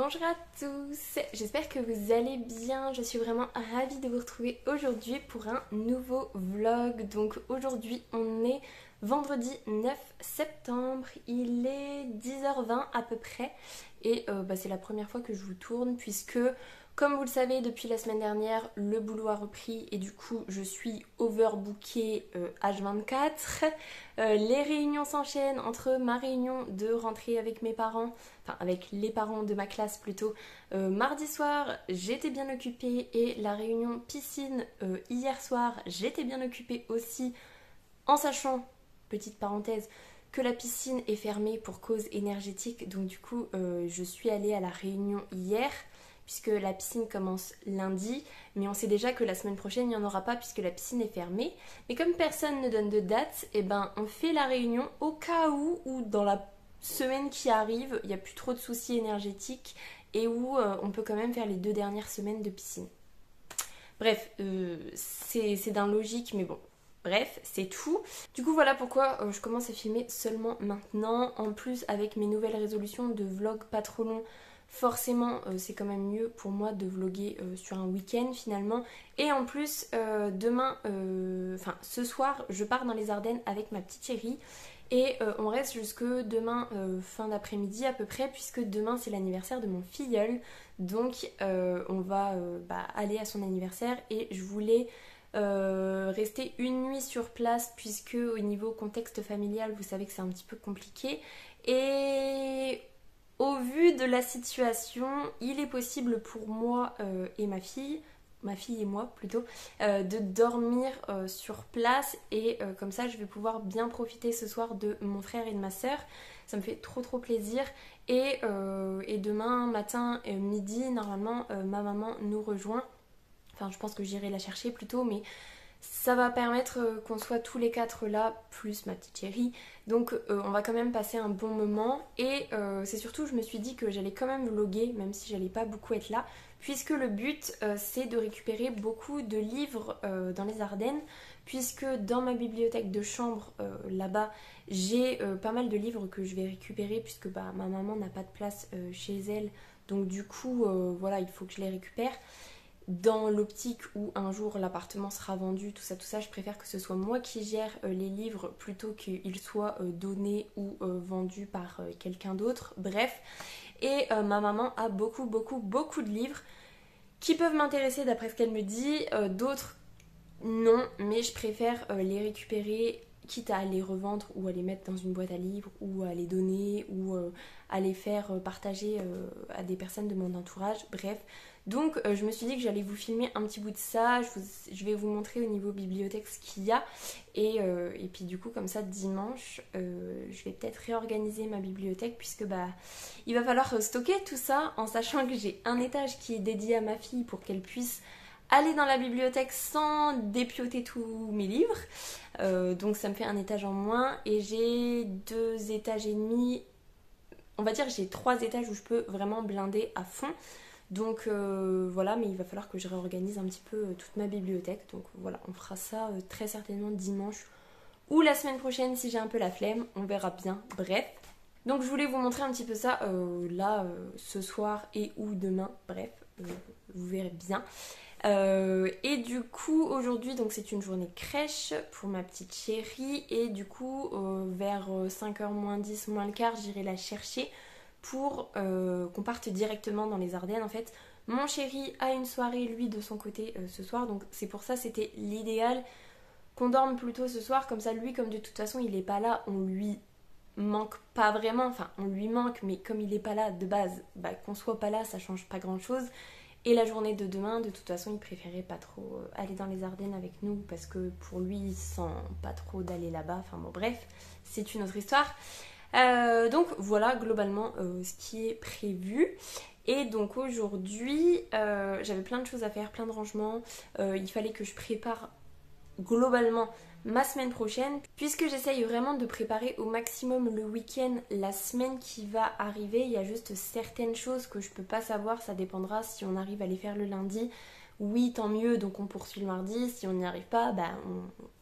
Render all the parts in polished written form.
Bonjour à tous, j'espère que vous allez bien, je suis vraiment ravie de vous retrouver aujourd'hui pour un nouveau vlog. Donc aujourd'hui on est vendredi 9 septembre, il est 10h20 à peu près et c'est la première fois que je vous tourne puisque comme vous le savez depuis la semaine dernière le boulot a repris et du coup je suis overbookée H24. Les réunions s'enchaînent entre ma réunion de rentrée avec mes parents, enfin avec les parents de ma classe plutôt, mardi soir j'étais bien occupée et la réunion piscine hier soir j'étais bien occupée aussi, en sachant, petite parenthèse, que la piscine est fermée pour cause énergétique. Donc du coup je suis allée à la réunion hier puisque la piscine commence lundi, mais on sait déjà que la semaine prochaine il n'y en aura pas puisque la piscine est fermée. Mais comme personne ne donne de date, on fait la réunion au cas où dans la semaine qui arrive il n'y a plus trop de soucis énergétiques et où on peut quand même faire les 2 dernières semaines de piscine. Bref, c'est d'un logique, mais bon. Bref, c'est tout. Du coup, voilà pourquoi je commence à filmer seulement maintenant. En plus, avec mes nouvelles résolutions de vlog pas trop long, forcément, c'est quand même mieux pour moi de vlogger sur un week-end finalement. Et en plus, ce soir, je pars dans les Ardennes avec ma petite chérie. Et on reste jusque demain fin d'après-midi à peu près, puisque demain c'est l'anniversaire de mon filleul. Donc on va aller à son anniversaire et je voulais rester une nuit sur place puisque au niveau contexte familial vous savez que c'est un petit peu compliqué. Et au vu de la situation, il est possible pour moi et ma fille et moi plutôt, de dormir sur place et comme ça je vais pouvoir bien profiter ce soir de mon frère et de ma soeur. Ça me fait trop plaisir et demain matin midi normalement ma maman nous rejoint. Enfin je pense que j'irai la chercher plutôt, mais ça va permettre qu'on soit tous les 4 là, plus ma petite chérie. Donc on va quand même passer un bon moment. Et c'est surtout, je me suis dit que j'allais quand même vlogger, même si j'allais pas beaucoup être là. Puisque le but, c'est de récupérer beaucoup de livres dans les Ardennes. Puisque dans ma bibliothèque de chambre, là-bas, j'ai pas mal de livres que je vais récupérer. Puisque ma maman n'a pas de place chez elle. Donc du coup, voilà, il faut que je les récupère. Dans l'optique où un jour l'appartement sera vendu, tout ça, je préfère que ce soit moi qui gère les livres plutôt qu'ils soient donnés ou vendus par quelqu'un d'autre. Bref, et ma maman a beaucoup de livres qui peuvent m'intéresser d'après ce qu'elle me dit, d'autres non, mais je préfère les récupérer, quitte à les revendre ou à les mettre dans une boîte à livres ou à les donner ou à les faire partager à des personnes de mon entourage, bref. Donc je me suis dit que j'allais vous filmer un petit bout de ça, je vais vous montrer au niveau bibliothèque ce qu'il y a et puis du coup comme ça dimanche je vais peut-être réorganiser ma bibliothèque puisque il va falloir stocker tout ça en sachant que j'ai un étage qui est dédié à ma fille pour qu'elle puisse aller dans la bibliothèque sans dépioter tous mes livres, donc ça me fait un étage en moins et j'ai 2 étages et demi, on va dire j'ai 3 étages où je peux vraiment blinder à fond. Donc voilà, mais il va falloir que je réorganise un petit peu toute ma bibliothèque. Donc voilà, on fera ça très certainement dimanche ou la semaine prochaine si j'ai un peu la flemme, on verra bien, bref. Donc je voulais vous montrer un petit peu ça là ce soir et ou demain, bref, vous verrez bien. Et du coup aujourd'hui donc c'est une journée crèche pour ma petite chérie et du coup vers 5h moins 10 moins le quart j'irai la chercher pour qu'on parte directement dans les Ardennes. En fait mon chéri a une soirée lui de son côté ce soir, donc c'est pour ça c'était l'idéal qu'on dorme plus tôt ce soir, comme ça lui comme de toute façon il est pas là, on lui manque pas vraiment, enfin on lui manque mais comme il est pas là de base, qu'on soit pas là ça change pas grand chose. Et la journée de demain, de toute façon, il préférait pas trop aller dans les Ardennes avec nous parce que pour lui, il sent pas trop d'aller là-bas. Enfin bon, bref, c'est une autre histoire. Donc voilà, globalement, ce qui est prévu. Et donc aujourd'hui, j'avais plein de choses à faire, plein de rangements. Il fallait que je prépare globalement ma semaine prochaine puisque j'essaye vraiment de préparer au maximum le week-end, la semaine qui va arriver. Il y a juste certaines choses que je peux pas savoir, ça dépendra si on arrive à les faire le lundi. Oui, tant mieux, donc on poursuit le mardi. Si on n'y arrive pas,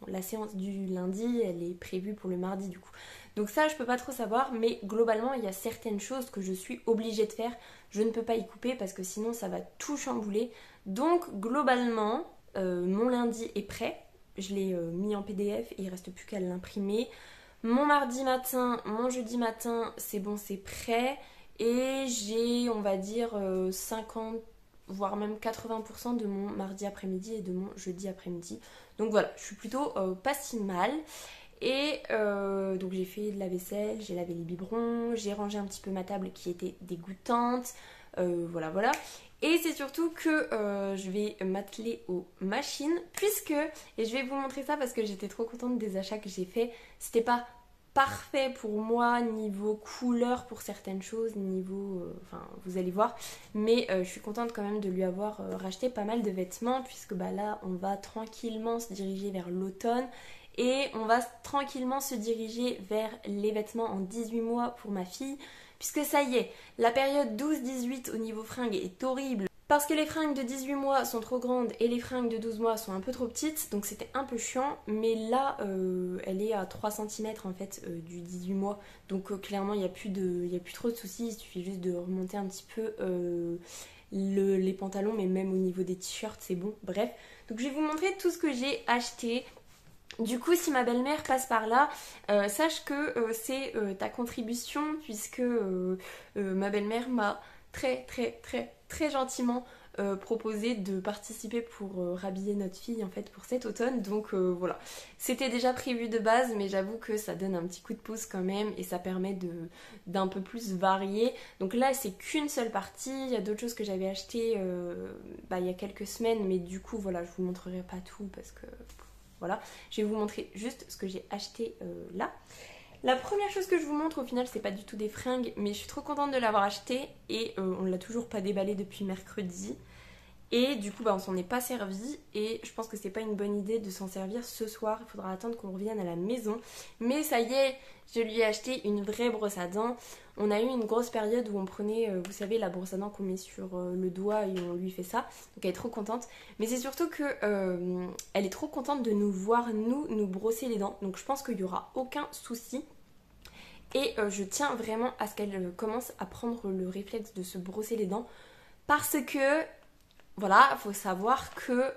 la séance du lundi elle est prévue pour le mardi du coup. Donc ça je peux pas trop savoir, mais globalement il y a certaines choses que je suis obligée de faire. Je ne peux pas y couper parce que sinon ça va tout chambouler. Donc globalement mon lundi est prêt. Je l'ai mis en PDF et il reste plus qu'à l'imprimer. Mon mardi matin, mon jeudi matin, c'est bon, c'est prêt. Et j'ai, on va dire, 50, voire même 80% de mon mardi après-midi et de mon jeudi après-midi. Donc voilà, je suis plutôt pas si mal. Et donc j'ai fait de la vaisselle, j'ai lavé les biberons, j'ai rangé un petit peu ma table qui était dégoûtante. Voilà, voilà. Et c'est surtout que je vais m'atteler aux machines puisque, et je vais vous montrer ça parce que j'étais trop contente des achats que j'ai fait. C'était pas parfait pour moi niveau couleur pour certaines choses, niveau, enfin vous allez voir, mais je suis contente quand même de lui avoir racheté pas mal de vêtements puisque bah là on va tranquillement se diriger vers l'automne et on va tranquillement se diriger vers les vêtements en 18 mois pour ma fille. Puisque ça y est, la période 12-18 au niveau fringues est horrible. Parce que les fringues de 18 mois sont trop grandes et les fringues de 12 mois sont un peu trop petites. Donc c'était un peu chiant. Mais là, elle est à 3 cm en fait du 18 mois. Donc clairement, il n'y a plus trop de soucis. Il suffit juste de remonter un petit peu les pantalons. Mais même au niveau des t-shirts, c'est bon. Bref. Donc je vais vous montrer tout ce que j'ai acheté. Du coup, si ma belle-mère passe par là, sache que c'est ta contribution puisque ma belle-mère m'a très gentiment proposé de participer pour rhabiller notre fille en fait pour cet automne. Donc voilà, c'était déjà prévu de base, mais j'avoue que ça donne un petit coup de pouce quand même et ça permet d'un peu plus varier. Donc là, c'est qu'une seule partie. Il y a d'autres choses que j'avais achetées il y a quelques semaines, mais du coup voilà, je vous montrerai pas tout parce que voilà, je vais vous montrer juste ce que j'ai acheté là. La première chose que je vous montre au final c'est pas du tout des fringues mais je suis trop contente de l'avoir acheté et on l'a toujours pas déballé depuis mercredi. Et du coup on s'en est pas servi et je pense que c'est pas une bonne idée de s'en servir ce soir, il faudra attendre qu'on revienne à la maison. Mais ça y est, je lui ai acheté une vraie brosse à dents. On a eu une grosse période où on prenait, vous savez, la brosse à dents qu'on met sur le doigt et on lui fait ça. Donc elle est trop contente. Mais c'est surtout que elle est trop contente de nous voir nous brosser les dents. Donc je pense qu'il n'y aura aucun souci. Et je tiens vraiment à ce qu'elle commence à prendre le réflexe de se brosser les dents. Parce que voilà, il faut savoir que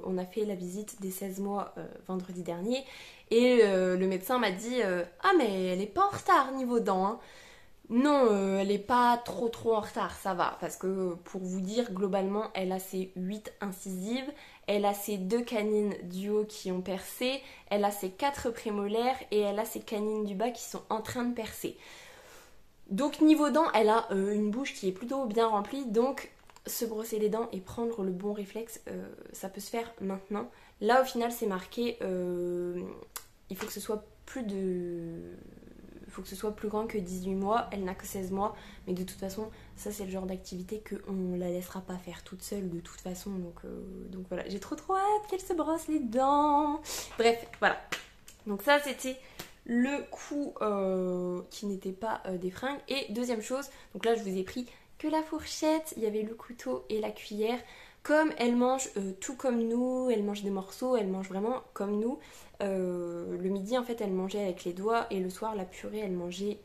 on a fait la visite des 16 mois vendredi dernier et le médecin m'a dit ah mais elle est pas en retard niveau dents hein. Non, elle est pas trop en retard, ça va parce que pour vous dire globalement elle a ses 8 incisives, elle a ses 2 canines du haut qui ont percé, elle a ses 4 prémolaires et elle a ses canines du bas qui sont en train de percer. Donc niveau dents elle a une bouche qui est plutôt bien remplie donc se brosser les dents et prendre le bon réflexe, ça peut se faire maintenant. Là au final c'est marqué, il faut que ce soit plus grand que 18 mois, elle n'a que 16 mois, mais de toute façon ça c'est le genre d'activité qu'on la laissera pas faire toute seule de toute façon, donc voilà, j'ai trop hâte qu'elle se brosse les dents. Bref, voilà, donc ça c'était le coup qui n'était pas des fringues. Et deuxième chose, donc là je vous ai pris que la fourchette, il y avait le couteau et la cuillère. Comme elle mange tout comme nous, elle mange des morceaux, elle mange vraiment comme nous. Le midi en fait elle mangeait avec les doigts et le soir la purée elle mangeait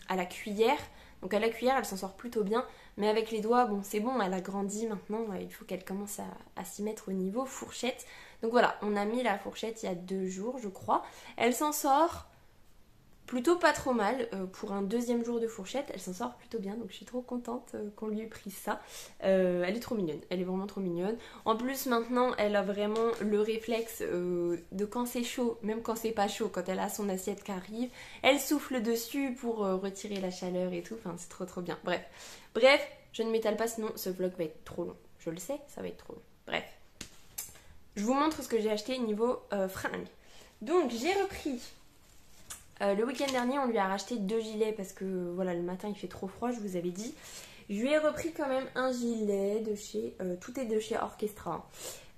à la cuillère. Donc à la cuillère elle s'en sort plutôt bien, mais avec les doigts bon c'est bon, elle a grandi maintenant, il faut qu'elle commence à s'y mettre au niveau fourchette. Donc voilà, on a mis la fourchette il y a 2 jours je crois. Elle s'en sort plutôt pas trop mal pour un deuxième jour de fourchette, elle s'en sort plutôt bien, donc je suis trop contente qu'on lui ait pris ça. Elle est trop mignonne, elle est vraiment trop mignonne. En plus maintenant elle a vraiment le réflexe de quand c'est chaud, même quand c'est pas chaud, quand elle a son assiette qui arrive, elle souffle dessus pour retirer la chaleur et tout, enfin c'est trop bien. Bref, je ne m'étale pas sinon ce vlog va être trop long, je le sais, ça va être trop long. Bref, je vous montre ce que j'ai acheté niveau fringues. Donc j'ai repris... le week-end dernier, on lui a racheté 2 gilets parce que voilà, le matin il fait trop froid, je vous avais dit. Je lui ai repris quand même un gilet de chez, tout est de chez Orchestra.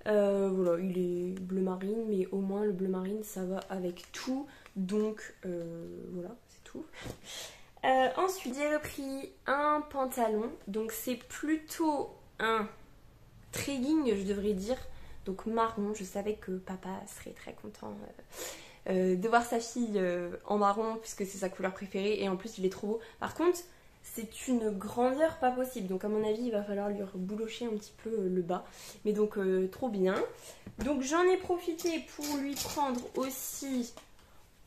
Voilà, il est bleu marine, mais au moins le bleu marine ça va avec tout. Donc voilà, c'est tout. Ensuite, j'ai repris un pantalon. Donc c'est plutôt un trekking, je devrais dire. Donc marron, je savais que papa serait très content de voir sa fille en marron puisque c'est sa couleur préférée et en plus il est trop beau. Par contre, c'est une grandeur pas possible, donc à mon avis il va falloir lui reboulocher un petit peu le bas. Mais donc trop bien. Donc j'en ai profité pour lui prendre aussi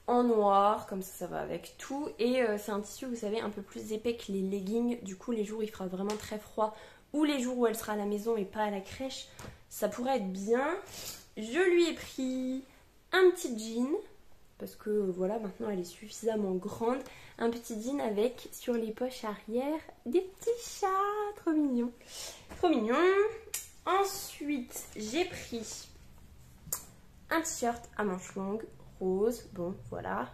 en noir, comme ça va avec tout. Et c'est un tissu, vous savez, un peu plus épais que les leggings. Du coup les jours où il fera vraiment très froid ou les jours où elle sera à la maison et pas à la crèche, ça pourrait être bien. Je lui ai pris un petit jean, parce que voilà, maintenant elle est suffisamment grande. Un petit jean avec, sur les poches arrière, des petits chats. Trop mignon. Trop mignon. Ensuite, j'ai pris un t-shirt à manches longues, rose. Bon, voilà.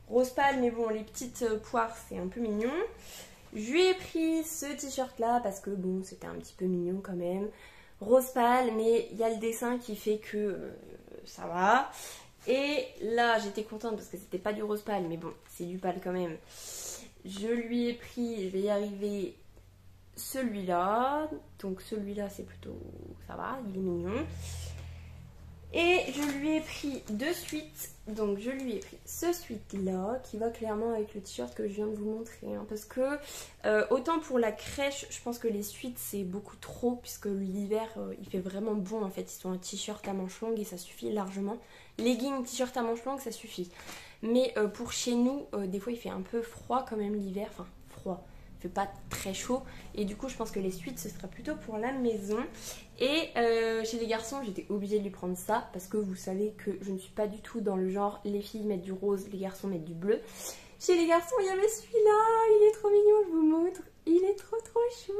Rose pâle, mais bon, les petites poires, c'est un peu mignon. Je lui ai pris ce t-shirt là, parce que bon, c'était un petit peu mignon quand même. Rose pâle, mais il y a le dessin qui fait que ça va. Et là, j'étais contente parce que c'était pas du rose pâle, mais bon, c'est du pâle quand même. Je lui ai pris, je vais y arriver, celui-là. Donc celui-là, c'est plutôt, ça va, il est mignon. Et je lui ai pris de suite, donc je lui ai pris ce sweat-là, qui va clairement avec le t-shirt que je viens de vous montrer. Hein, parce que, autant pour la crèche, je pense que les sweats, c'est beaucoup trop, puisque l'hiver, il fait vraiment bon, en fait. Ils sont un t-shirt à manches longues et ça suffit largement. Leggings, t-shirt à manches longues, ça suffit. Mais pour chez nous, des fois, il fait un peu froid quand même l'hiver. Enfin, froid. Il fait pas très chaud. Et du coup, je pense que les sweats, ce sera plutôt pour la maison. Et chez les garçons, j'étais obligée de lui prendre ça. Parce que vous savez que je ne suis pas du tout dans le genre les filles mettent du rose, les garçons mettent du bleu. Chez les garçons, il y avait celui-là. Il est trop mignon, je vous montre. Il est trop trop chou.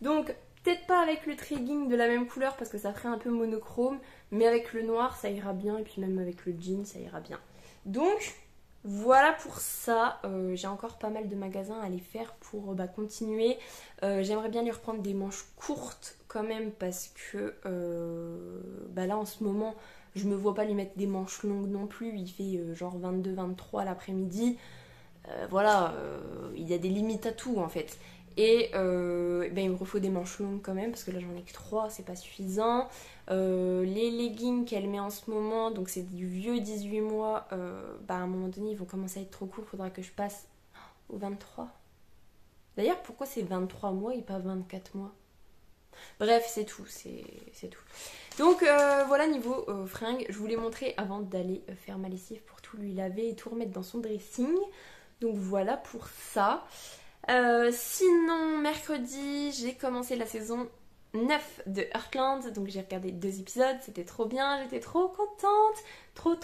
Donc, peut-être pas avec le trigging de la même couleur parce que ça ferait un peu monochrome. Mais avec le noir, ça ira bien. Et puis même avec le jean, ça ira bien. Donc, voilà pour ça. J'ai encore pas mal de magasins à aller faire pour continuer. J'aimerais bien lui reprendre des manches courtes quand même parce que là en ce moment, je me vois pas lui mettre des manches longues non plus. Il fait genre 22-23 l'après-midi. Voilà, il y a des limites à tout en fait. Et il me refaut des manches longues quand même parce que là j'en ai que 3, c'est pas suffisant. Les leggings qu'elle met en ce moment, donc c'est du vieux 18 mois, à un moment donné ils vont commencer à être trop courts, faudra que je passe au 23. D'ailleurs pourquoi c'est 23 mois et pas 24 mois? Bref, c'est tout, c'est tout. Donc voilà niveau fringues, je vous l'ai montré avant d'aller faire ma lessive pour tout lui laver et tout remettre dans son dressing. Donc voilà pour ça. Sinon, mercredi, j'ai commencé la saison 9 de Heartland. Donc j'ai regardé 2 épisodes, c'était trop bien, j'étais trop contente. Trop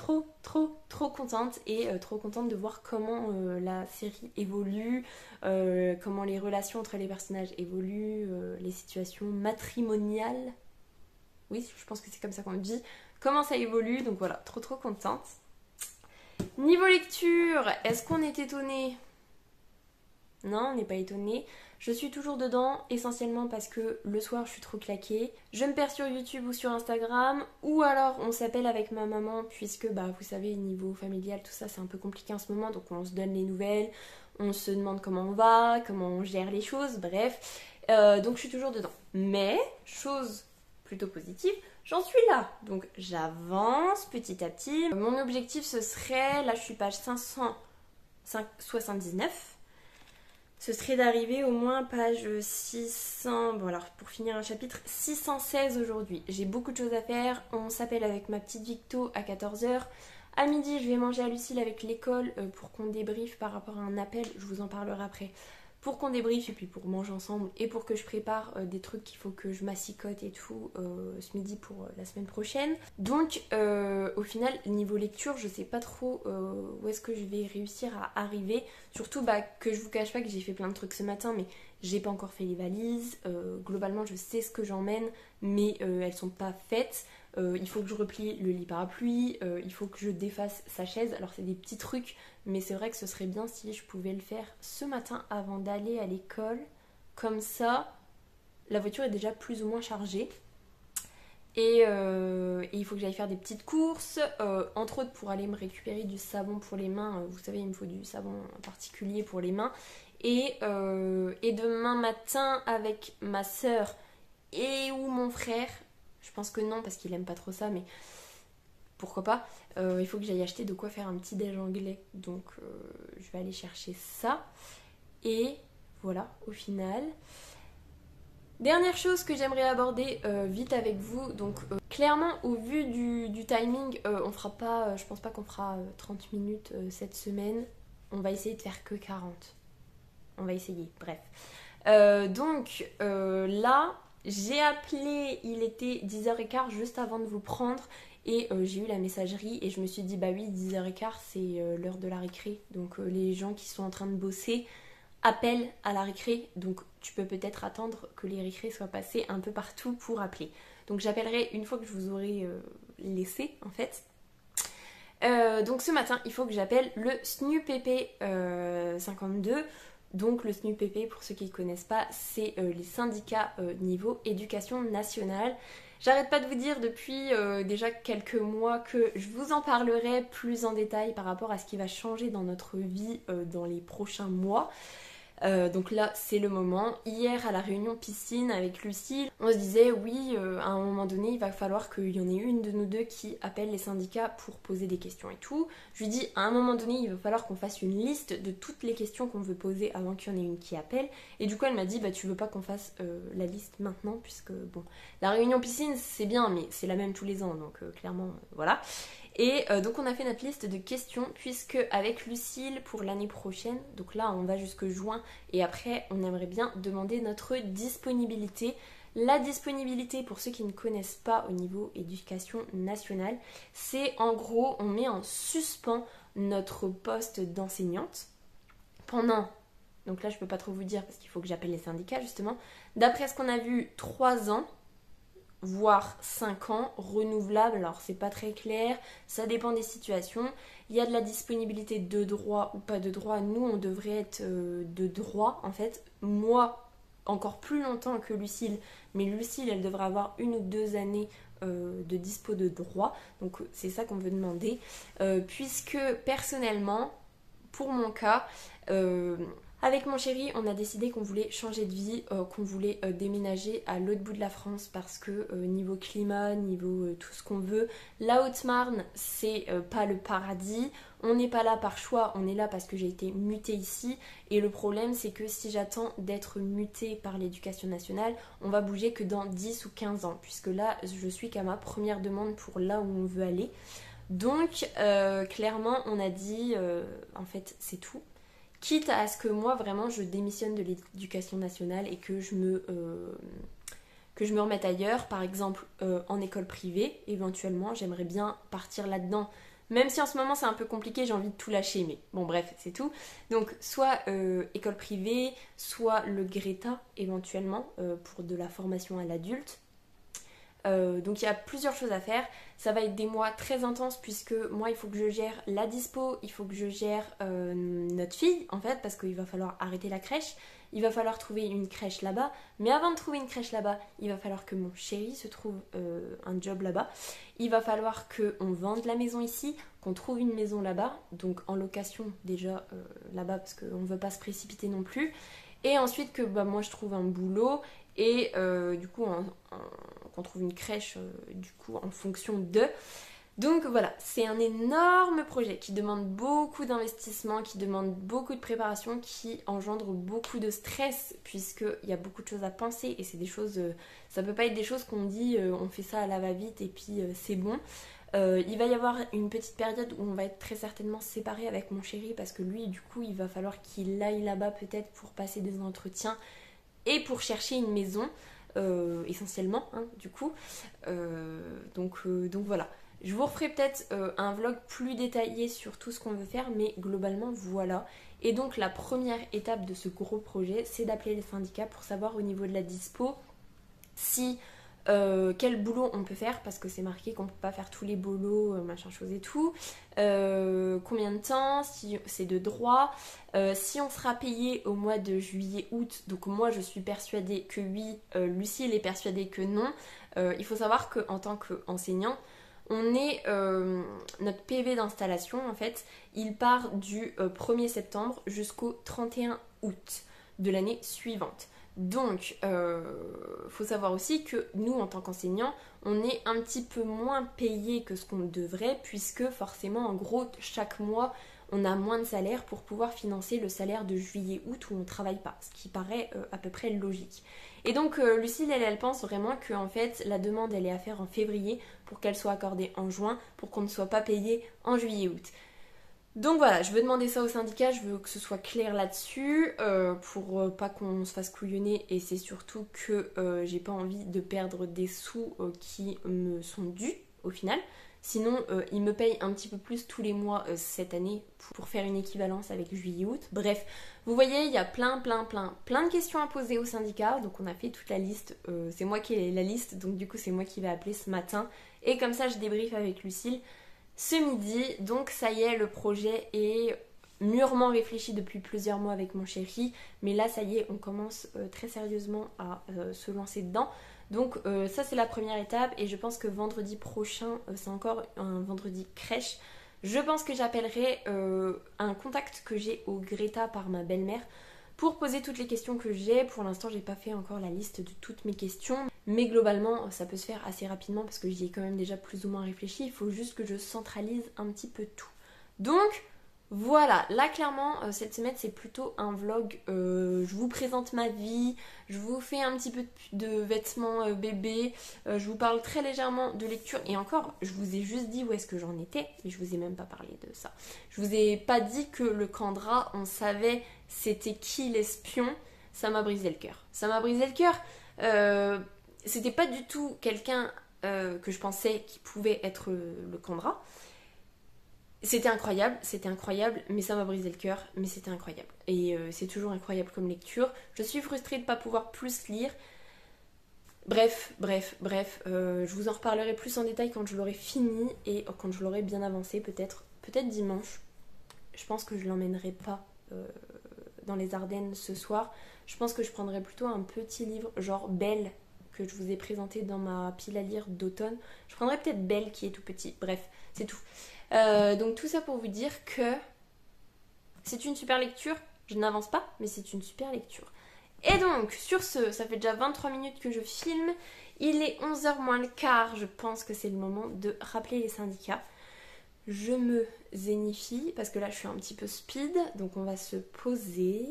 contente. Et trop contente de voir comment la série évolue, comment les relations entre les personnages évoluent, les situations matrimoniales. Oui, je pense que c'est comme ça qu'on le dit. Comment ça évolue, donc voilà, trop contente. Niveau lecture, est-ce qu'on est étonné ? Non, on n'est pas étonné. Je suis toujours dedans, essentiellement parce que le soir je suis trop claquée. Je me perds sur YouTube ou sur Instagram, ou alors on s'appelle avec ma maman, puisque vous savez, niveau familial, tout ça c'est un peu compliqué en ce moment, donc on se donne les nouvelles, on se demande comment on va, comment on gère les choses, bref. Donc je suis toujours dedans. Mais, chose plutôt positive, j'en suis là. Donc j'avance petit à petit. Mon objectif ce serait, là je suis page 579. Ce serait d'arriver au moins page 600, bon alors pour finir un chapitre, 616 aujourd'hui. J'ai beaucoup de choses à faire, on s'appelle avec ma petite Victo à 14h. À midi, je vais manger à Lucille avec l'école pour qu'on débriefe par rapport à un appel, je vous en parlerai après. Pour qu'on débriefe et puis pour manger ensemble et pour que je prépare des trucs qu'il faut que je massicote et tout ce midi pour la semaine prochaine. Donc au final niveau lecture je sais pas trop où est-ce que je vais réussir à arriver. Surtout que je vous cache pas que j'ai fait plein de trucs ce matin mais j'ai pas encore fait les valises. Globalement je sais ce que j'emmène mais elles sont pas faites. Il faut que je replie le lit parapluie, il faut que je défasse sa chaise. Alors c'est des petits trucs, mais c'est vrai que ce serait bien si je pouvais le faire ce matin avant d'aller à l'école. Comme ça, la voiture est déjà plus ou moins chargée. Et il faut que j'aille faire des petites courses, entre autres pour aller me récupérer du savon pour les mains. Vous savez, il me faut du savon en particulier pour les mains. Et demain matin, avec ma soeur et ou mon frère, je pense que non parce qu'il aime pas trop ça, mais pourquoi pas. Il faut que j'aille acheter de quoi faire un petit déj anglais, donc je vais aller chercher ça. Et voilà, au final. Dernière chose que j'aimerais aborder vite avec vous, donc clairement au vu du timing, on fera pas, je pense pas qu'on fera 30 minutes cette semaine, on va essayer de faire que 40. On va essayer, bref. Donc là, j'ai appelé, il était 10h15 juste avant de vous prendre et j'ai eu la messagerie et je me suis dit bah oui 10h15 c'est l'heure de la récré, donc les gens qui sont en train de bosser appellent à la récré, donc tu peux peut-être attendre que les récrés soient passés un peu partout pour appeler. Donc j'appellerai une fois que je vous aurai laissé en fait. Donc ce matin il faut que j'appelle le SNUPP 52. Donc le SNUPP, pour ceux qui ne connaissent pas, c'est les syndicats niveau éducation nationale. J'arrête pas de vous dire depuis déjà quelques mois que je vous en parlerai plus en détail par rapport à ce qui va changer dans notre vie dans les prochains mois. Donc là c'est le moment. Hier à la réunion piscine avec Lucille, on se disait oui à un moment donné il va falloir qu'il y en ait une de nous deux qui appelle les syndicats pour poser des questions et tout. Je lui dis à un moment donné il va falloir qu'on fasse une liste de toutes les questions qu'on veut poser avant qu'il y en ait une qui appelle. Et du coup elle m'a dit bah tu veux pas qu'on fasse la liste maintenant puisque bon la réunion piscine c'est bien mais c'est la même tous les ans donc clairement voilà. Et donc on a fait notre liste de questions puisque avec Lucille pour l'année prochaine, donc là on va jusque juin et après on aimerait bien demander notre disponibilité. La disponibilité pour ceux qui ne connaissent pas au niveau éducation nationale, c'est en gros on met en suspens notre poste d'enseignante pendant, donc là je peux pas trop vous dire parce qu'il faut que j'appelle les syndicats justement, d'après ce qu'on a vu 3 ans, voire 5 ans, renouvelable, alors c'est pas très clair, ça dépend des situations, il y a de la disponibilité de droit ou pas de droit, nous on devrait être de droit en fait, moi encore plus longtemps que Lucille, mais Lucille elle devrait avoir 1 ou 2 années de dispo de droit, donc c'est ça qu'on veut demander, puisque personnellement, pour mon cas, avec mon chéri, on a décidé qu'on voulait changer de vie, qu'on voulait déménager à l'autre bout de la France parce que niveau climat, niveau tout ce qu'on veut, la Haute-Marne, c'est pas le paradis. On n'est pas là par choix, on est là parce que j'ai été mutée ici. Et le problème, c'est que si j'attends d'être mutée par l'éducation nationale, on va bouger que dans 10 ou 15 ans, puisque là, je suis qu'à ma première demande pour là où on veut aller. Donc, clairement, on a dit, en fait, c'est tout. Quitte à ce que moi vraiment je démissionne de l'éducation nationale et que je me remette ailleurs, par exemple en école privée, éventuellement j'aimerais bien partir là-dedans, même si en ce moment c'est un peu compliqué, j'ai envie de tout lâcher, mais bon bref c'est tout. Donc soit école privée, soit le Greta éventuellement pour de la formation à l'adulte. Donc il y a plusieurs choses à faire, ça va être des mois très intenses puisque moi il faut que je gère la dispo, il faut que je gère notre fille en fait parce qu'il va falloir arrêter la crèche, il va falloir trouver une crèche là-bas, mais avant de trouver une crèche là-bas, il va falloir que mon chéri se trouve un job là-bas, il va falloir qu'on vende la maison ici, qu'on trouve une maison là-bas, donc en location déjà là-bas parce qu'on ne veut pas se précipiter non plus, et ensuite que moi je trouve un boulot et du coup qu'on trouve une crèche du coup en fonction de. Donc voilà, c'est un énorme projet qui demande beaucoup d'investissement, qui demande beaucoup de préparation, qui engendre beaucoup de stress puisqu'il y a beaucoup de choses à penser et c'est des choses, ça peut pas être des choses qu'on dit on fait ça à la va-vite et puis c'est bon. Il va y avoir une petite période où on va être très certainement séparés avec mon chéri parce que lui du coup il va falloir qu'il aille là-bas peut-être pour passer des entretiens et pour chercher une maison essentiellement hein, du coup donc voilà, je vous referai peut-être un vlog plus détaillé sur tout ce qu'on veut faire mais globalement voilà. Et donc la première étape de ce gros projet c'est d'appeler les syndicats pour savoir au niveau de la dispo si quel boulot on peut faire parce que c'est marqué qu'on peut pas faire tous les boulots machin chose et tout, combien de temps, si c'est de droit, si on sera payé au mois de juillet-août. Donc moi je suis persuadée que oui, Lucille est persuadée que non. Il faut savoir qu'en tant qu'enseignant on est notre PV d'installation en fait il part du 1er septembre jusqu'au 31 août de l'année suivante. Donc, faut savoir aussi que nous, en tant qu'enseignants, on est un petit peu moins payés que ce qu'on devrait, puisque forcément, en gros, chaque mois, on a moins de salaire pour pouvoir financer le salaire de juillet-août où on ne travaille pas, ce qui paraît à peu près logique. Et donc, Lucille, elle pense vraiment que en fait, la demande, elle est à faire en février pour qu'elle soit accordée en juin, pour qu'on ne soit pas payé en juillet-août. Donc voilà, je veux demander ça au syndicat, je veux que ce soit clair là-dessus pour pas qu'on se fasse couillonner et c'est surtout que j'ai pas envie de perdre des sous qui me sont dus au final. Sinon, ils me payent un petit peu plus tous les mois cette année pour faire une équivalence avec juillet-août. Bref, vous voyez, il y a plein de questions à poser au syndicat. Donc on a fait toute la liste, c'est moi qui ai la liste, donc du coup c'est moi qui vais appeler ce matin. Et comme ça, je débriefe avec Lucille ce midi. Donc ça y est, le projet est mûrement réfléchi depuis plusieurs mois avec mon chéri, mais là ça y est, on commence très sérieusement à se lancer dedans. Donc ça c'est la première étape et je pense que vendredi prochain, c'est encore un vendredi crèche, je pense que j'appellerai un contact que j'ai au Greta par ma belle-mère pour poser toutes les questions que j'ai. Pour l'instant j'ai pas fait encore la liste de toutes mes questions, mais globalement ça peut se faire assez rapidement parce que j'y ai quand même déjà plus ou moins réfléchi. Il faut juste que je centralise un petit peu tout. Donc voilà, là clairement cette semaine c'est plutôt un vlog, je vous présente ma vie, je vous fais un petit peu de vêtements bébés, je vous parle très légèrement de lecture et encore je vous ai juste dit où est-ce que j'en étais, mais je vous ai même pas parlé de ça. Je vous ai pas dit que le Candra, on savait c'était qui l'espion, ça m'a brisé le cœur. Ça m'a brisé le cœur, c'était pas du tout quelqu'un que je pensais qui pouvait être le Candra. C'était incroyable, mais ça m'a brisé le cœur, mais c'était incroyable. Et c'est toujours incroyable comme lecture. Je suis frustrée de ne pas pouvoir plus lire. Bref, je vous en reparlerai plus en détail quand je l'aurai fini et quand je l'aurai bien avancé, peut-être dimanche. Je pense que je l'emmènerai pas dans les Ardennes ce soir. Je pense que je prendrai plutôt un petit livre, genre Belle, que je vous ai présenté dans ma pile à lire d'automne. Je prendrai peut-être Belle qui est tout petit. Bref, c'est tout. Donc tout ça pour vous dire que c'est une super lecture. Je n'avance pas, mais c'est une super lecture. Et donc, sur ce, ça fait déjà 23 minutes que je filme. Il est 11h moins le quart. Je pense que c'est le moment de rappeler les syndicats. Je me zénifie parce que là, je suis un petit peu speed. Donc on va se poser.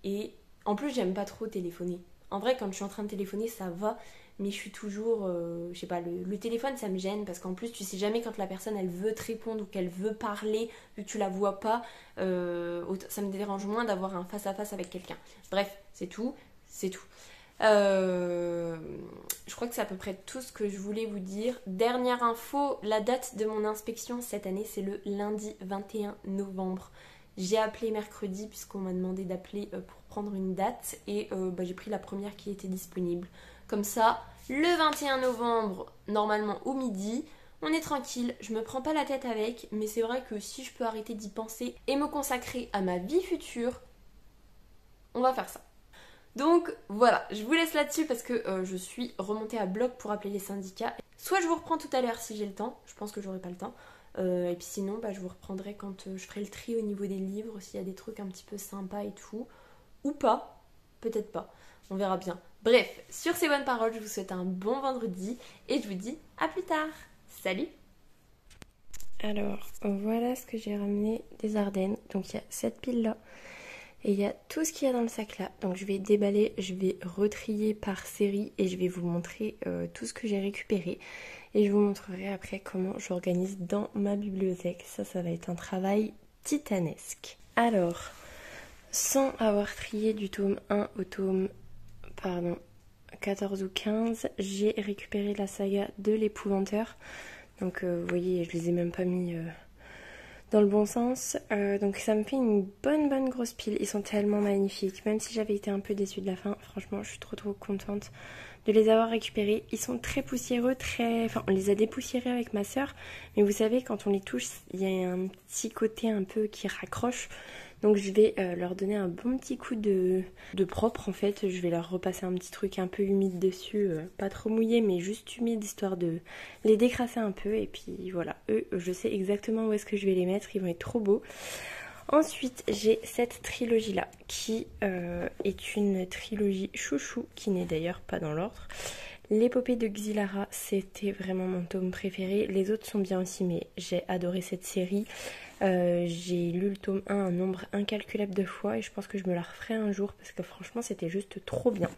Et en plus, j'aime pas trop téléphoner. En vrai, quand je suis en train de téléphoner, ça va. Mais je suis toujours, je sais pas, le téléphone ça me gêne parce qu'en plus tu sais jamais quand la personne elle veut te répondre ou qu'elle veut parler vu que tu la vois pas, ça me dérange moins d'avoir un face à face avec quelqu'un. Bref, c'est tout. Je crois que c'est à peu près tout ce que je voulais vous dire. Dernière info, la date de mon inspection cette année c'est le lundi 21 novembre. J'ai appelé mercredi puisqu'on m'a demandé d'appeler pour prendre une date et j'ai pris la première qui était disponible. Comme ça, le 21 novembre, normalement au midi, on est tranquille, je me prends pas la tête avec, mais c'est vrai que si je peux arrêter d'y penser et me consacrer à ma vie future, on va faire ça. Donc voilà, je vous laisse là-dessus parce que je suis remontée à bloc pour appeler les syndicats. Soit je vous reprends tout à l'heure si j'ai le temps, je pense que j'aurai pas le temps. Et puis sinon, je vous reprendrai quand je ferai le tri au niveau des livres, s'il y a des trucs un petit peu sympas et tout. Ou pas, peut-être pas, on verra bien. Bref, sur ces bonnes paroles, je vous souhaite un bon vendredi et je vous dis à plus tard. Salut! Alors, voilà ce que j'ai ramené des Ardennes. Donc il y a cette pile là et il y a tout ce qu'il y a dans le sac là. Donc je vais déballer, je vais retrier par série et je vais vous montrer tout ce que j'ai récupéré. Et je vous montrerai après comment j'organise dans ma bibliothèque. Ça va être un travail titanesque. Alors, sans avoir trié du tome 1 au tome 14 ou 15, j'ai récupéré la saga de l'épouvanteur. Donc vous voyez, je les ai même pas mis dans le bon sens. Donc ça me fait une bonne grosse pile. Ils sont tellement magnifiques. Même si j'avais été un peu déçue de la fin, franchement, je suis trop contente de les avoir récupérés. Ils sont très poussiéreux, enfin on les a dépoussiérés avec ma soeur. Mais vous savez, quand on les touche, il y a un petit côté un peu qui raccroche. Donc je vais leur donner un bon petit coup de propre en fait. Je vais leur repasser un petit truc un peu humide dessus. Pas trop mouillé mais juste humide histoire de les décrasser un peu. Et puis voilà, eux je sais exactement où est-ce que je vais les mettre. Ils vont être trop beaux. Ensuite, j'ai cette trilogie-là, qui est une trilogie chouchou, qui n'est d'ailleurs pas dans l'ordre. L'épopée de Xylara, c'était vraiment mon tome préféré. Les autres sont bien aussi, mais j'ai adoré cette série. J'ai lu le tome 1 un nombre incalculable de fois et je pense que je me la referai un jour parce que franchement c'était juste trop bien.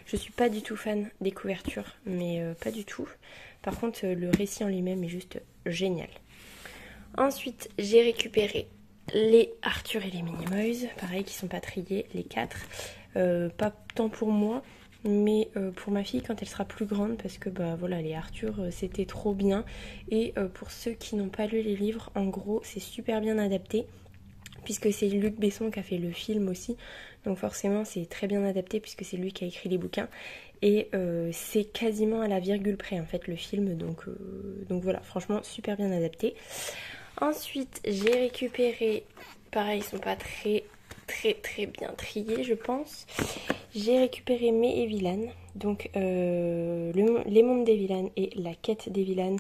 Je suis pas du tout fan des couvertures, mais pas du tout. Par contre, le récit en lui-même est juste génial. Ensuite, j'ai récupéré les Arthur et les Minimoys, pareil, qui sont pas triés, les 4. Pas tant pour moi, mais pour ma fille quand elle sera plus grande, parce que bah voilà, les Arthur c'était trop bien. Et pour ceux qui n'ont pas lu les livres, en gros c'est super bien adapté, puisque c'est Luc Besson qui a fait le film aussi, donc forcément c'est très bien adapté puisque c'est lui qui a écrit les bouquins. Et c'est quasiment à la virgule près en fait le film, donc voilà, franchement super bien adapté. Ensuite, j'ai récupéré, pareil, ils sont pas très bien triés, je pense. J'ai récupéré May et Villain, donc les mondes des vilaines et la quête des vilaines,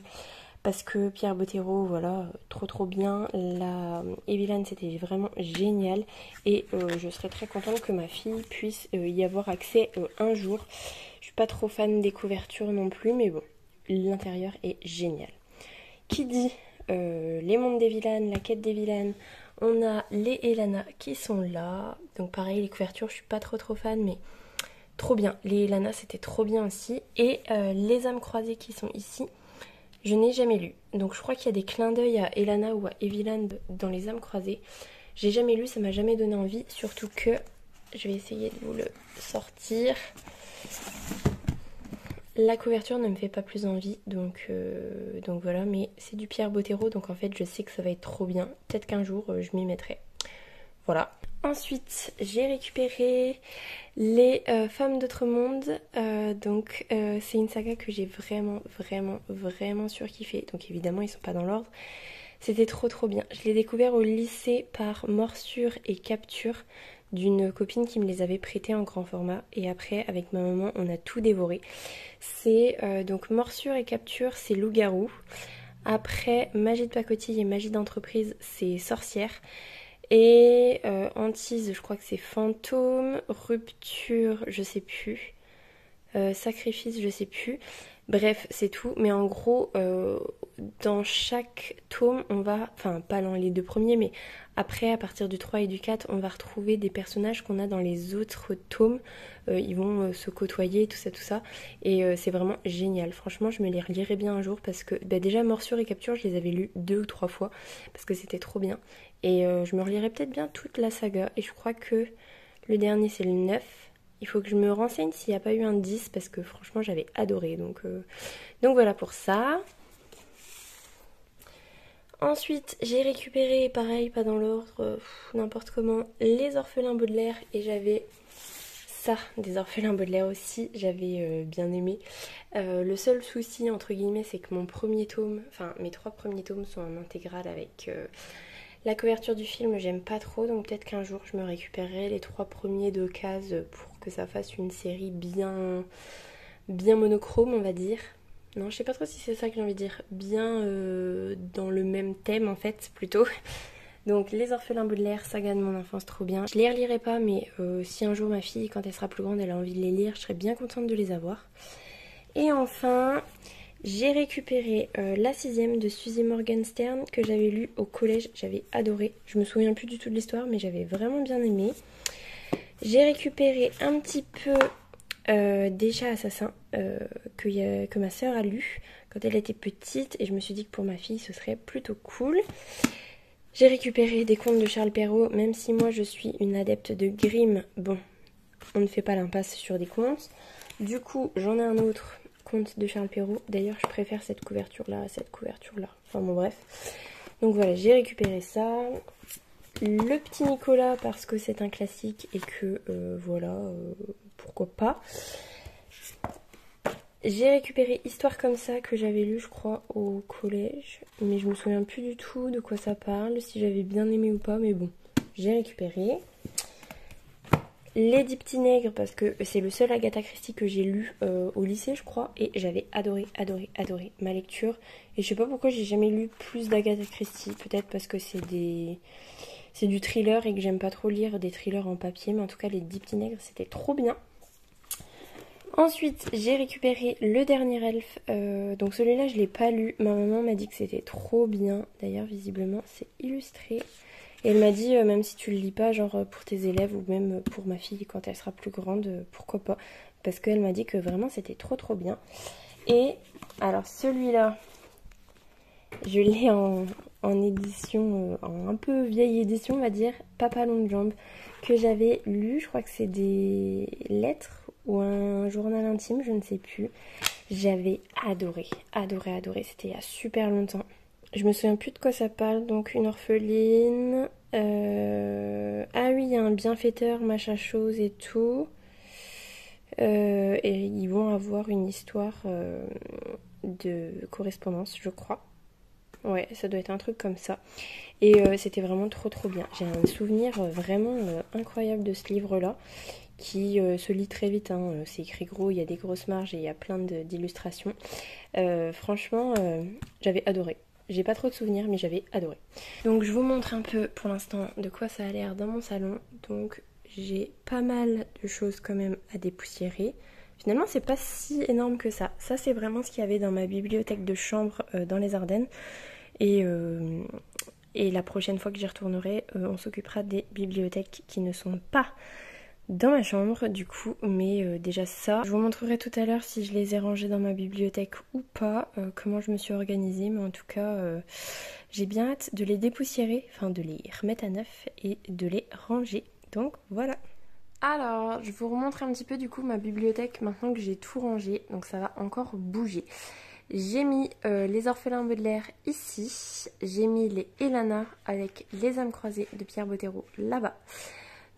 parce que Pierre Bottero, voilà, trop bien. La Villain, c'était vraiment génial, et je serais très contente que ma fille puisse y avoir accès un jour. Je suis pas trop fan des couvertures non plus, mais bon, l'intérieur est génial. Qui dit les mondes des vilaines, la quête des vilaines, on a les Elana qui sont là. Donc pareil, les couvertures, je suis pas trop fan, mais trop bien. Les Elana, c'était trop bien aussi. Et les âmes croisées qui sont ici, je n'ai jamais lu. Donc je crois qu'il y a des clins d'œil à Elana ou à Eviland dans les âmes croisées. J'ai jamais lu, ça m'a jamais donné envie. Surtout que, je vais essayer de vous le sortir. La couverture ne me fait pas plus envie, donc voilà, mais c'est du Pierre Bottero, donc en fait je sais que ça va être trop bien. Peut-être qu'un jour je m'y mettrai. Voilà. Ensuite, j'ai récupéré les Femmes d'autre monde. Donc c'est une saga que j'ai vraiment surkiffé. Donc évidemment ils sont pas dans l'ordre. C'était trop bien. Je l'ai découvert au lycée par morsure et capture d'une copine qui me les avait prêtés en grand format, et après avec ma maman on a tout dévoré. C'est donc morsure et capture, c'est loup-garou. Après magie de pacotille et magie d'entreprise, c'est sorcière. Et hantise, je crois que c'est fantôme. Rupture, je sais plus. Sacrifice, je sais plus. Bref, c'est tout. Mais en gros, dans chaque tome, on va... Enfin, pas dans les deux premiers, mais après, à partir du 3 et du 4, on va retrouver des personnages qu'on a dans les autres tomes. Ils vont se côtoyer, tout ça. Et c'est vraiment génial. Franchement, je me les relirai bien un jour parce que... Bah, déjà, Morsure et Capture, je les avais lus 2 ou 3 fois parce que c'était trop bien. Et je me relirai peut-être bien toute la saga. Et je crois que le dernier, c'est le 9. Il faut que je me renseigne s'il n'y a pas eu un 10 parce que franchement j'avais adoré. Donc voilà pour ça. Ensuite j'ai récupéré, pareil, pas dans l'ordre, n'importe comment, les orphelins Baudelaire. Et j'avais ça, des orphelins Baudelaire aussi, j'avais bien aimé. Le seul souci entre guillemets c'est que mon premier tome, enfin mes 3 premiers tomes sont en intégrale avec... La couverture du film, j'aime pas trop, donc peut-être qu'un jour je me récupérerai les 3 premiers de cases pour que ça fasse une série bien monochrome, on va dire. Non, je sais pas trop si c'est ça que j'ai envie de dire. Bien dans le même thème en fait, plutôt. Donc les orphelins Baudelaire, saga de mon enfance, trop bien. Je les relirai pas, mais si un jour ma fille, quand elle sera plus grande, elle a envie de les lire, je serais bien contente de les avoir. Et enfin... J'ai récupéré la 6ème de Suzy Morgenstern que j'avais lue au collège, j'avais adoré. Je me souviens plus du tout de l'histoire, mais j'avais vraiment bien aimé. J'ai récupéré un petit peu des chats assassins que ma soeur a lu quand elle était petite, et je me suis dit que pour ma fille ce serait plutôt cool. J'ai récupéré des contes de Charles Perrault, même si moi je suis une adepte de Grimm. Bon, on ne fait pas l'impasse sur des contes. Du coup, j'en ai un autre... Conte de Charles Perrault. D'ailleurs, je préfère cette couverture-là à cette couverture-là. Enfin bon, bref. Donc voilà, j'ai récupéré ça. Le petit Nicolas, parce que c'est un classique et que, voilà, pourquoi pas. J'ai récupéré Histoire comme ça, que j'avais lu, je crois, au collège. Mais je me souviens plus du tout de quoi ça parle, si j'avais bien aimé ou pas. Mais bon, j'ai récupéré. Les 10 petits nègres, parce que c'est le seul Agatha Christie que j'ai lu au lycée, je crois, et j'avais adoré ma lecture. Et je sais pas pourquoi j'ai jamais lu plus d'Agatha Christie, peut-être parce que c'est des c'est du thriller et que j'aime pas trop lire des thrillers en papier, mais en tout cas les 10 petits nègres c'était trop bien. Ensuite j'ai récupéré Le Dernier Elfe, donc celui-là je l'ai pas lu, ma maman m'a dit que c'était trop bien, d'ailleurs visiblement c'est illustré. Et elle m'a dit, même si tu le lis pas, genre pour tes élèves ou même pour ma fille quand elle sera plus grande, pourquoi pas. Parce qu'elle m'a dit que vraiment c'était trop trop bien. Et alors celui-là, je l'ai en édition, en un peu vieille édition on va dire, Papa Longue Jambe, que j'avais lu, je crois que c'est des lettres ou un journal intime, je ne sais plus. J'avais adoré, adoré, adoré, c'était il y a super longtemps. Je me souviens plus de quoi ça parle, donc une orpheline. Ah oui, il y a un bienfaiteur, machin chose et tout. Et ils vont avoir une histoire de correspondance, je crois. Ouais, ça doit être un truc comme ça. Et c'était vraiment trop trop bien. J'ai un souvenir vraiment incroyable de ce livre-là, qui se lit très vite, hein. C'est écrit gros, il y a des grosses marges et il y a plein d'illustrations. Franchement, j'avais adoré. J'ai pas trop de souvenirs, mais j'avais adoré. Donc je vous montre un peu pour l'instant de quoi ça a l'air dans mon salon. Donc j'ai pas mal de choses quand même à dépoussiérer. Finalement c'est pas si énorme que ça. Ça c'est vraiment ce qu'il y avait dans ma bibliothèque de chambre dans les Ardennes. Et la prochaine fois que j'y retournerai, on s'occupera des bibliothèques qui ne sont pas dans ma chambre du coup, mais déjà ça, je vous montrerai tout à l'heure si je les ai rangés dans ma bibliothèque ou pas, comment je me suis organisée, mais en tout cas j'ai bien hâte de les dépoussiérer, enfin de les remettre à neuf et de les ranger, donc voilà. Alors, je vous remontre un petit peu du coup ma bibliothèque maintenant que j'ai tout rangé, donc ça va encore bouger. J'ai mis les orphelins Baudelaire ici, j'ai mis les Elana avec les âmes croisées de Pierre Bottero là-bas.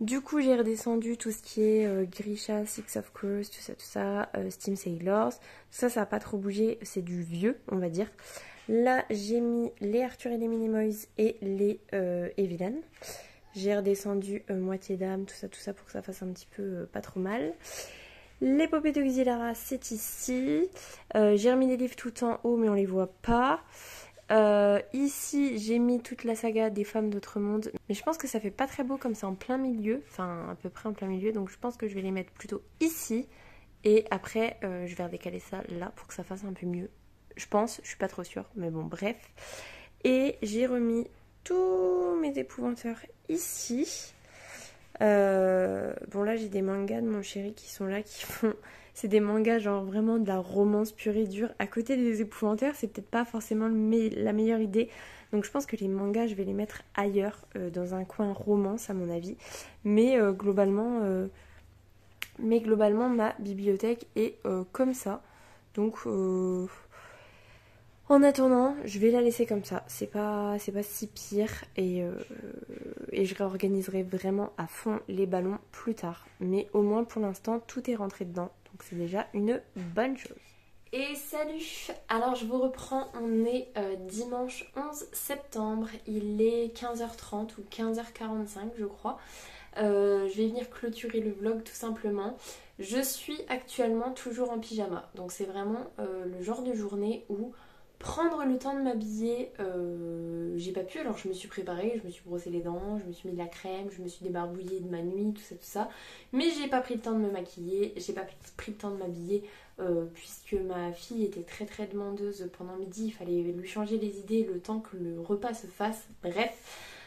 Du coup j'ai redescendu tout ce qui est Grisha, Six of Crows, tout ça, Steam Sailors. Ça n'a pas trop bougé, c'est du vieux on va dire. Là j'ai mis les Arthur et les Minimoys et les Evelyn. J'ai redescendu moitié d'âme, tout ça pour que ça fasse un petit peu pas trop mal. L'épopée de Xylara c'est ici. J'ai remis les livres tout en haut mais on les voit pas. Ici j'ai mis toute la saga des femmes d'autre monde, mais je pense que ça fait pas très beau comme ça en plein milieu, enfin à peu près en plein milieu, donc je pense que je vais les mettre plutôt ici et après je vais redécaler ça là pour que ça fasse un peu mieux, je pense, je suis pas trop sûre, mais bon bref. Et j'ai remis tous mes épouvanteurs ici. Bon là j'ai des mangas de mon chéri qui sont là, qui font... C'est des mangas genre vraiment de la romance pure et dure. À côté des épouvanteurs, c'est peut-être pas forcément la meilleure idée. Donc je pense que les mangas, je vais les mettre ailleurs, dans un coin romance à mon avis. Mais globalement, ma bibliothèque est comme ça. Donc en attendant, je vais la laisser comme ça. C'est pas si pire et je réorganiserai vraiment à fond les ballons plus tard. Mais au moins pour l'instant, tout est rentré dedans. Donc c'est déjà une bonne chose. Et salut! Alors je vous reprends, on est dimanche 11 septembre, il est 15h30 ou 15h45 je crois. Je vais venir clôturer le vlog tout simplement. Je suis actuellement toujours en pyjama, donc c'est vraiment le genre de journée où prendre le temps de m'habiller, j'ai pas pu, alors je me suis préparée, je me suis brossé les dents, je me suis mis de la crème, je me suis débarbouillée de ma nuit, tout ça, mais j'ai pas pris le temps de me maquiller, j'ai pas pris le temps de m'habiller puisque ma fille était très très demandeuse pendant midi, il fallait lui changer les idées le temps que le repas se fasse, bref.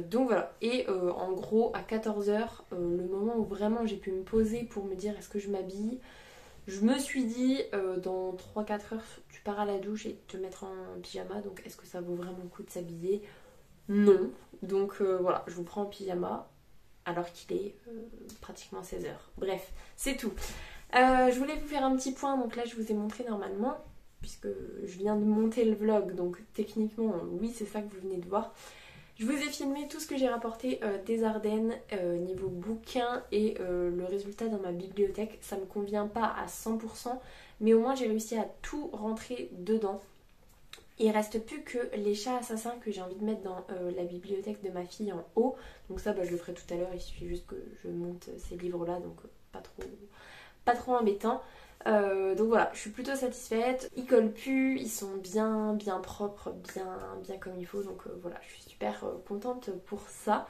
Donc voilà, et en gros à 14h, le moment où vraiment j'ai pu me poser pour me dire est-ce que je m'habille, je me suis dit dans 3-4 heures tu pars à la douche et te mettre en pyjama, donc est-ce que ça vaut vraiment le coup de s'habiller? Non, donc voilà, je vous prends en pyjama alors qu'il est pratiquement 16h. Bref, c'est tout. Je voulais vous faire un petit point, donc là je vous ai montré normalement, puisque je viens de monter le vlog, donc techniquement oui c'est ça que vous venez de voir. Je vous ai filmé tout ce que j'ai rapporté des Ardennes niveau bouquin et le résultat dans ma bibliothèque. Ça me convient pas à 100%, mais au moins j'ai réussi à tout rentrer dedans. Il reste plus que les chats assassins que j'ai envie de mettre dans la bibliothèque de ma fille en haut. Donc ça je le ferai tout à l'heure, il suffit juste que je monte ces livres là, donc pas trop embêtant. Donc voilà, je suis plutôt satisfaite. Ils collent plus, ils sont bien propres, bien comme il faut. Donc voilà, je suis super contente pour ça.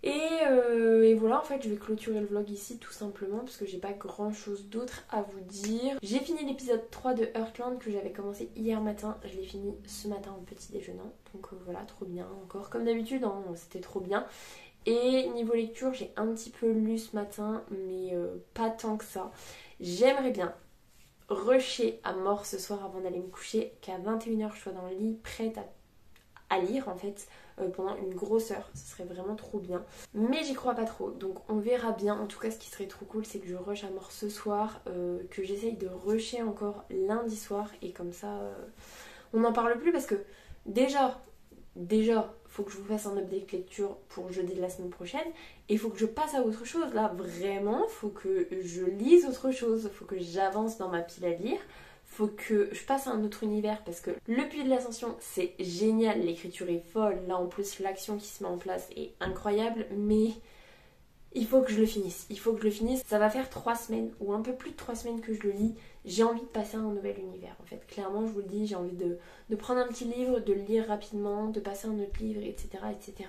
Et voilà, en fait, je vais clôturer le vlog ici tout simplement parce que j'ai pas grand chose d'autre à vous dire. J'ai fini l'épisode 3 de Heartland que j'avais commencé hier matin. Je l'ai fini ce matin au petit déjeunant. Donc voilà, trop bien encore. Comme d'habitude, hein, c'était trop bien. Et niveau lecture, j'ai un petit peu lu ce matin, mais pas tant que ça. J'aimerais bien rusher à mort ce soir avant d'aller me coucher, qu'à 21h je sois dans le lit prête à lire en fait pendant une grosse heure. Ce serait vraiment trop bien. Mais j'y crois pas trop, donc on verra bien. En tout cas, ce qui serait trop cool, c'est que je rush à mort ce soir, que j'essaye de rusher encore lundi soir, et comme ça, on n'en parle plus parce que déjà, faut que je vous fasse un update lecture pour jeudi de la semaine prochaine. Et il faut que je passe à autre chose. Là, vraiment, faut que je lise autre chose. Faut que j'avance dans ma pile à lire. Faut que je passe à un autre univers parce que le Puits de l'Ascension, c'est génial. L'écriture est folle. Là, en plus, l'action qui se met en place est incroyable. Mais il faut que je le finisse. Il faut que je le finisse. Ça va faire 3 semaines ou un peu plus de 3 semaines que je le lis. J'ai envie de passer à un nouvel univers en fait. Clairement, je vous le dis, j'ai envie de prendre un petit livre, de le lire rapidement, de passer à un autre livre, etc. etc.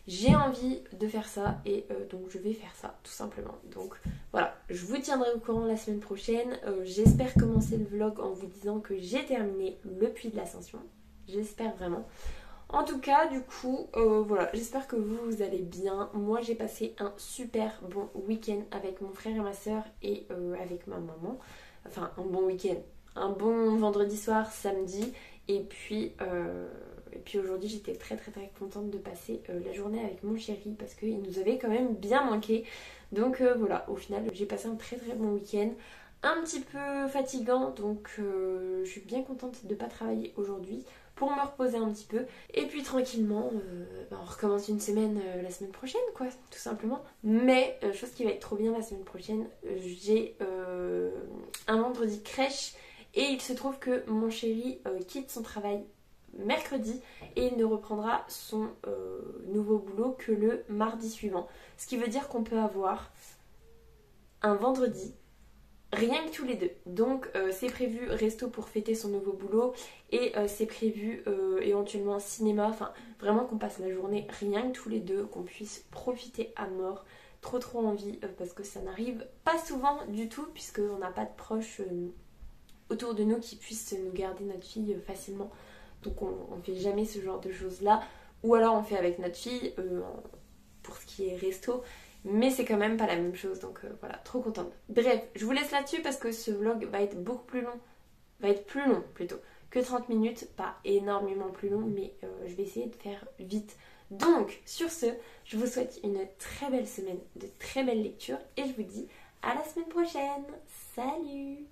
J'ai envie de faire ça et donc je vais faire ça tout simplement. Donc voilà, je vous tiendrai au courant la semaine prochaine. J'espère commencer le vlog en vous disant que j'ai terminé le Puits de l'Ascension. J'espère vraiment. En tout cas, du coup, voilà, j'espère que vous allez bien. Moi, j'ai passé un super bon week-end avec mon frère et ma soeur et avec ma maman. Enfin, un bon week-end. Un bon vendredi soir, samedi. Et puis aujourd'hui, j'étais très contente de passer la journée avec mon chéri parce qu'il nous avait quand même bien manqué. Donc voilà, au final, j'ai passé un très bon week-end. Un petit peu fatigant, donc je suis bien contente de ne pas travailler aujourd'hui pour me reposer un petit peu. Et puis tranquillement, on recommence une semaine la semaine prochaine, quoi, tout simplement. Mais, chose qui va être trop bien la semaine prochaine, j'ai un vendredi crèche et il se trouve que mon chéri quitte son travail mercredi et il ne reprendra son nouveau boulot que le mardi suivant. Ce qui veut dire qu'on peut avoir un vendredi rien que tous les deux. Donc c'est prévu resto pour fêter son nouveau boulot et c'est prévu éventuellement cinéma. Enfin vraiment qu'on passe la journée rien que tous les deux, qu'on puisse profiter à mort. Trop envie parce que ça n'arrive pas souvent du tout puisqu'on n'a pas de proches autour de nous qui puissent nous garder notre fille facilement. Donc on fait jamais ce genre de choses là. Ou alors on fait avec notre fille pour ce qui est resto. Mais c'est quand même pas la même chose, donc voilà, trop contente. Bref, je vous laisse là-dessus parce que ce vlog va être beaucoup plus long. Va être plus long plutôt que 30 minutes, pas énormément plus long, mais je vais essayer de faire vite. Donc, sur ce, je vous souhaite une très belle semaine, de très belles lectures et je vous dis à la semaine prochaine. Salut!